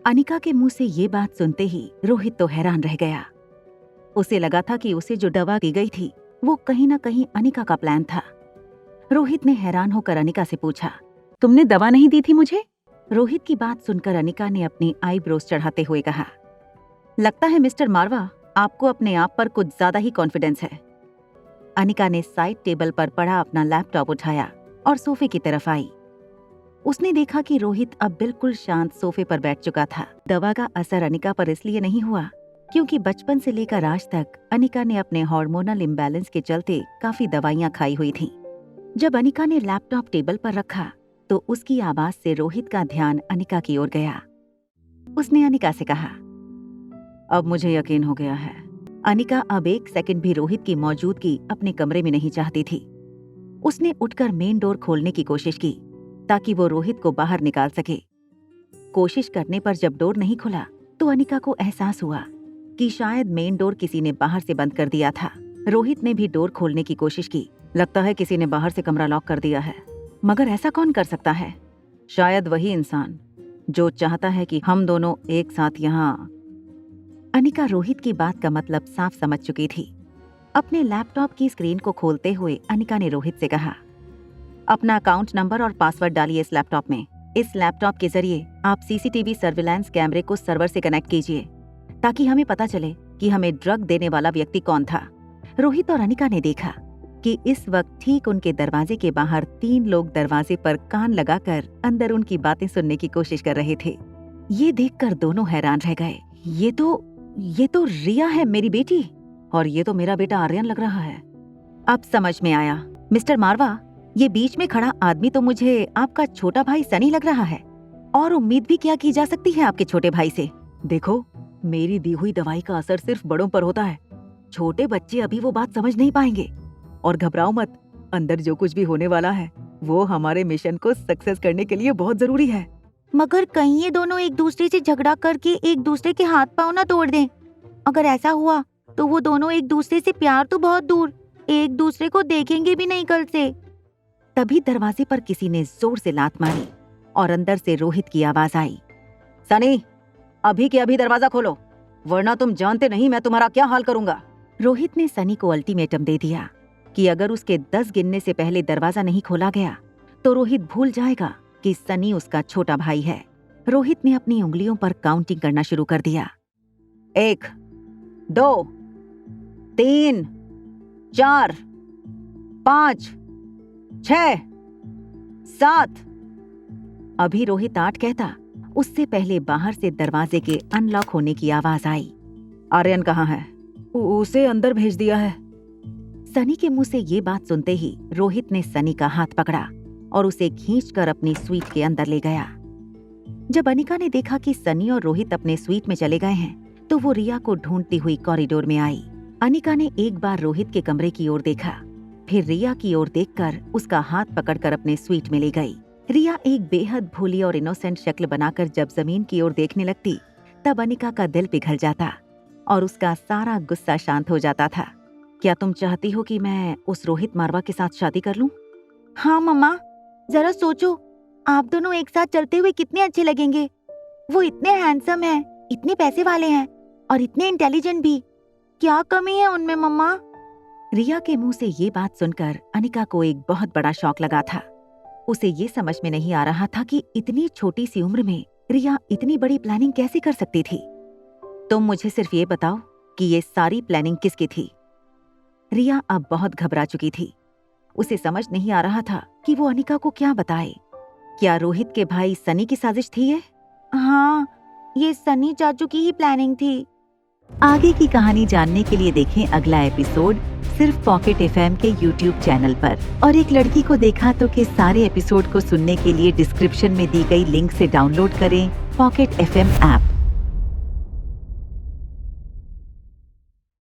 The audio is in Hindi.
अनिका के मुंह से ये बात सुनते ही रोहित तो हैरान रह गया। उसे लगा था कि उसे जो दवा दी गई थी वो कहीं ना कहीं अनिका का प्लान था। रोहित ने हैरान होकर अनिका से पूछा, तुमने दवा नहीं दी थी मुझे? रोहित की बात सुनकर अनिका ने अपनी आईब्रोज चढ़ाते हुए कहा, लगता है मिस्टर मारवा आपको अपने आप पर कुछ ज्यादा ही कॉन्फिडेंस है। अनिका ने साइड टेबल पर पड़ा अपना लैपटॉप उठाया और सोफे की तरफ आई। उसने देखा कि रोहित अब बिल्कुल शांत सोफे पर बैठ चुका था। दवा का असर अनिका पर इसलिए नहीं हुआ क्योंकि बचपन से लेकर आज तक अनिका ने अपने हार्मोनल इम्बैलेंस के चलते काफी दवाइयां खाई हुई थीं। जब अनिका ने लैपटॉप टेबल पर रखा तो उसकी आवाज से रोहित का ध्यान अनिका की ओर गया। उसने अनिका से कहा, अब मुझे यकीन हो गया है। अनिका अब एक सेकंड भी रोहित की मौजूदगी अपने कमरे में नहीं चाहती थी। उसने उठकर मेन डोर खोलने की कोशिश की ताकि वो रोहित को बाहर निकाल सके। कोशिश करने पर जब डोर नहीं खुला तो अनिका को एहसास हुआ कि शायद मेन डोर किसी ने बाहर से बंद कर दिया था। रोहित ने भी डोर खोलने की कोशिश की। लगता है किसी ने बाहर से कमरा लॉक कर दिया है, मगर ऐसा कौन कर सकता है? शायद वही इंसान जो चाहता है कि हम दोनों एक साथ यहाँ। अनिका रोहित की बात का मतलब साफ समझ चुकी थी। अपने लैपटॉप की स्क्रीन को खोलते हुए अनिका ने रोहित से कहा, अपना अकाउंट नंबर और पासवर्ड डालिए इस लैपटॉप में। इस लैपटॉप के जरिए आप सीसीटीवी सर्विलांस कैमरे को सर्वर से कनेक्ट कीजिए ताकि हमें पता चले कि हमें ड्रग देने वाला व्यक्ति कौन था। रोहित और अनिका ने देखा कि इस वक्त ठीक उनके दरवाजे के बाहर 3 लोग दरवाजे पर कान लगाकर अंदर उनकी बातें सुनने की कोशिश कर रहे थे। ये देखकर दोनों हैरान रह गए। ये तो रिया है, मेरी बेटी, और ये तो मेरा बेटा आर्यन लग रहा है। अब समझ में आया। मिस्टर मारवा, ये बीच में खड़ा आदमी तो मुझे आपका छोटा भाई सनी लग रहा है, और उम्मीद भी क्या की जा सकती है आपके छोटे भाई से। देखो, मेरी दी हुई दवाई का असर सिर्फ बड़ों पर होता है। छोटे बच्चे अभी वो बात समझ नहीं पाएंगे। और घबराओ मत, अंदर जो कुछ भी होने वाला है वो हमारे मिशन को सक्सेस करने के लिए बहुत जरूरी है। मगर कहीं ये दोनों एक दूसरे से झगड़ा करके एक दूसरे के हाथ पांव ना तोड़ दें। अगर ऐसा हुआ तो वो दोनों एक दूसरे से प्यार तो बहुत दूर, एक दूसरे को देखेंगे भी नहीं कल से। तभी दरवाजे पर किसी ने जोर से लात मारी और अंदर से रोहित की आवाज आई, सनी, अभी के अभी दरवाजा खोलो, वरना तुम जानते नहीं मैं तुम्हारा क्या हाल करूंगा। रोहित ने सनी को अल्टीमेटम दे दिया कि अगर उसके 10 गिनने से पहले दरवाजा नहीं खोला गया तो रोहित भूल जाएगा कि सनी उसका छोटा भाई है। रोहित ने अपनी उंगलियों पर काउंटिंग करना शुरू कर दिया। 1, 2, 3, 4, 5, 6, 7। अभी रोहित 8 कहता, उससे पहले बाहर से दरवाजे के अनलॉक होने की आवाज आई। आर्यन कहाँ है? उसे अंदर भेज दिया है। सनी के मुंह से ये बात सुनते ही रोहित ने सनी का हाथ पकड़ा और उसे खींचकर अपनी स्वीट के अंदर ले गया। जब अनिका ने देखा कि सनी और रोहित अपने स्वीट में चले गए हैं तो वो रिया को ढूंढती हुई कॉरिडोर में आई। अनिका ने एक बार रोहित के कमरे की ओर देखा, फिर रिया की ओर देखकर उसका हाथ पकड़कर अपने स्वीट में ले गई। रिया एक बेहद भोली और इनोसेंट शक्ल बनाकर जब जमीन की ओर देखने लगती तब अनिका का दिल पिघल जाता और उसका सारा गुस्सा शांत हो जाता था। क्या तुम चाहती हो कि मैं उस रोहित मारवा के साथ शादी कर लूं? हाँ मम्मा, जरा सोचो, आप दोनों एक साथ चलते हुए कितने अच्छे लगेंगे। वो इतने हैंडसम हैं, इतने पैसे वाले हैं और इतने इंटेलिजेंट भी। क्या कमी है उनमें मम्मा? रिया के मुंह से ये बात सुनकर अनिका को एक बहुत बड़ा शॉक लगा था। उसे ये समझ में नहीं आ रहा था कि इतनी छोटी सी उम्र में रिया इतनी बड़ी प्लानिंग कैसे कर सकती थी। तुम मुझे सिर्फ ये बताओ कि ये सारी प्लानिंग किसकी थी? रिया अब बहुत घबरा चुकी थी। उसे समझ नहीं आ रहा था कि वो अनिका को क्या बताए। क्या रोहित के भाई सनी की साजिश थी ये? हाँ, ये सनी चाचू की ही प्लानिंग थी। आगे की कहानी जानने के लिए देखें अगला एपिसोड सिर्फ पॉकेट एफएम के YouTube चैनल पर। और एक लड़की को देखा तो के सारे एपिसोड को सुनने के लिए डिस्क्रिप्शन में दी गई लिंक से डाउनलोड करें पॉकेट एफएम ऐप।